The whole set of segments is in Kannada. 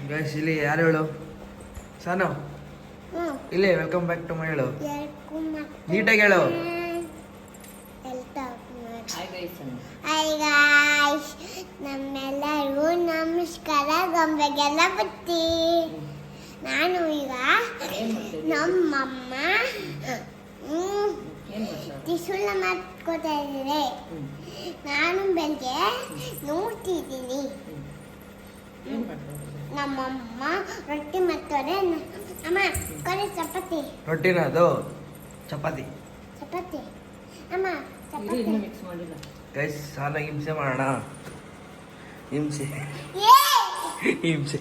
ಗೈಸ್ ಇಲ್ಲಿ ಯಾರು ಹೇಳು ಸಾನು ಇಲ್ಲೇ ವೆಲ್ಕಮ್ ಬ್ಯಾಕ್ ಟು ಮೈ ಹೇಳು ನೀಟಾಗಿ ಹೇಳು ಹಾಯ್ ಗಾಯ್ಸ್ ನಮ್ಮೆಲ್ಲರಿಗೂ ನಮಸ್ಕಾರ ಗೊಂಬೆಗೆಲ್ಲ ಬತ್ತಿ ನಾನು ಈಗ ನಮ್ಮಮ್ಮ ತ್ರಿಶೂಲ ಮಾಡ್ಕೋತಾ ಇದ್ದಾರೆ ನಾನು ಬೆಳಗ್ಗೆ ನೋಡ್ತಿದ್ದೀನಿ ನಮ್ಮಮ್ಮ ರೊಟ್ಟಿ ಮಾಡ್ತಾರೆ ಅಮ್ಮ ಕರೆ ಚಪಾತಿ ರೊಟ್ಟಿನ ಅದು ಚಪಾತಿ ಚಪಾತಿ ಅಮ್ಮ ಚಪಾತಿ ಗೈಸ್ ಸಾಲ ಹಿಂಸೆ ಮಾಡೋಣ ಹಿಂಸೆ ಹಿಂಸೆ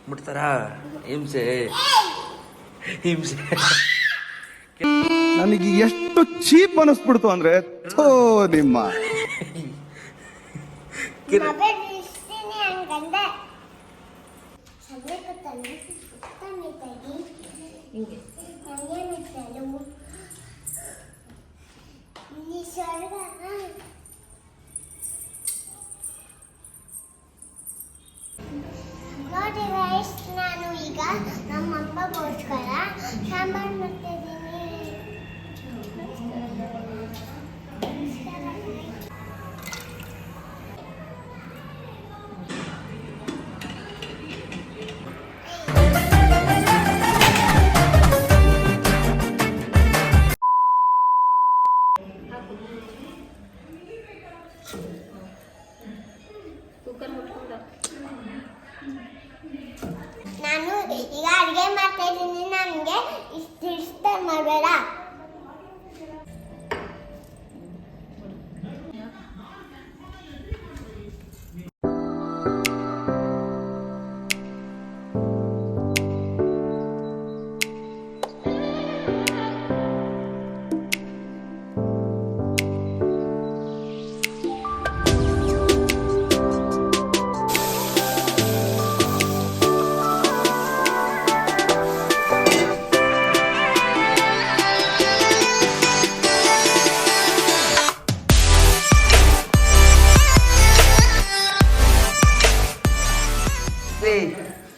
ಬಿಡ್ತಾರ ಹಿಂಸೆ ಹಿಂಸೆ ನನಗೆ ಎಷ್ಟು ಚೀಪ್ ಅನಿಸ್ಬಿಡ್ತು ಅಂದ್ರೆ ಥೋ ನಿಮ್ಮ ನೋಡಿ ಗೈಸ್ ನಾನು ಈಗ ನಮ್ಮ ಅಮ್ಮಗೋಸ್ಕರ ಸಾಂಬಾರು ಮಾಡ್ತಾ ಇದ್ದೀನಿ ನಾನು ಈಗ ಅಡುಗೆ ಮಾಡ್ತಾ ಇದ್ದೀನಿ ನನಗೆ ಇಷ್ಟು ಇಷ್ಟ ಮಾಡಬೇಡ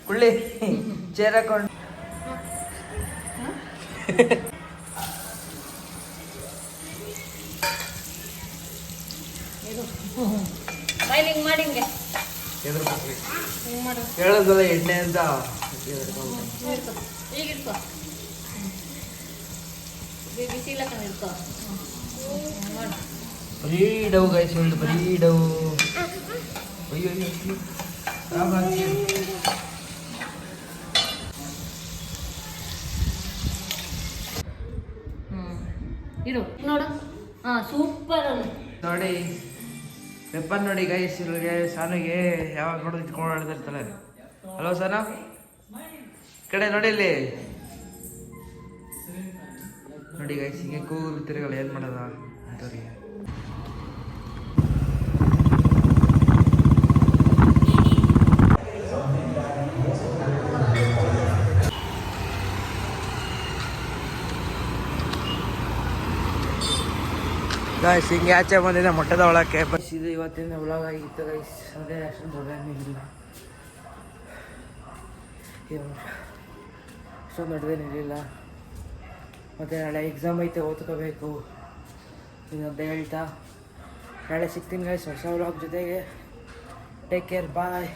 ಕುಳ್ಳಿ ಚೇರ್ ಹಾಕೊಂಡು ಹೇಳೋದಲ್ಲ ಎಣ್ಣೆ ಅಂತ ಬರೀ ಡವ್ ಗೈಸ್ ಒಂದು ಬರೀ ಡವ್ ಅಯ್ಯೋ ಇರು ನೋಡು ಸೂಪರ್ ನೋಡಿ ಪೆಪ್ಪರ್ ನೋಡಿ ಗೈಸ್ ಇಲ್ಲಿಗೆ ಸಾನಿಗೆ ಯಾವಾಗ ನೋಡಿದ್ರೆ ಇಟ್ಕೊಂಡು ಆಡ್ತಿರ್ತಾಳೆ ಹಲೋ ಸಾನ ಕಡೆ ನೋಡಿ ಇಲ್ಲಿ ನೋಡಿ ಗೈಸ್ ಹಿಂಗೆ ಕೂರು ತಿರುಗಲ್ಲ ಏನು ಮಾಡೋದ ಅಂತವ್ರಿಗೆ ಗೈಸ್ ಹಿಂಗೆ ಆಚೆ ಬಂದಿದೆ ಮೊಟ್ಟೆದ ಒಳಕ್ಕೆ ಬಸ್ ಇದು ಇವತ್ತಿನ ವ್ಲಾಗ್ ಆಗಿತ್ತು ಗೈಸ್ ಅದೇ ಅಷ್ಟೊಂದು ದೊಡ್ಡದೇನಿಲ್ಲ ಅಷ್ಟೊಂದು ದೊಡ್ಡದೇನಿರಲಿಲ್ಲ ಮತ್ತು ನಾಳೆ ಎಕ್ಸಾಮ್ ಐತೆ ಓದ್ಕೋಬೇಕು ಇನ್ನೊಂದು ಹೇಳ್ತಾ ನಾಳೆ ಸಿಗ್ತೀನಿ ಗೈಸ್ ಹೊಸ ವ್ಲಾಗ್ ಜೊತೆಗೆ ಟೇಕ್ ಕೇರ್ ಬಾಯ್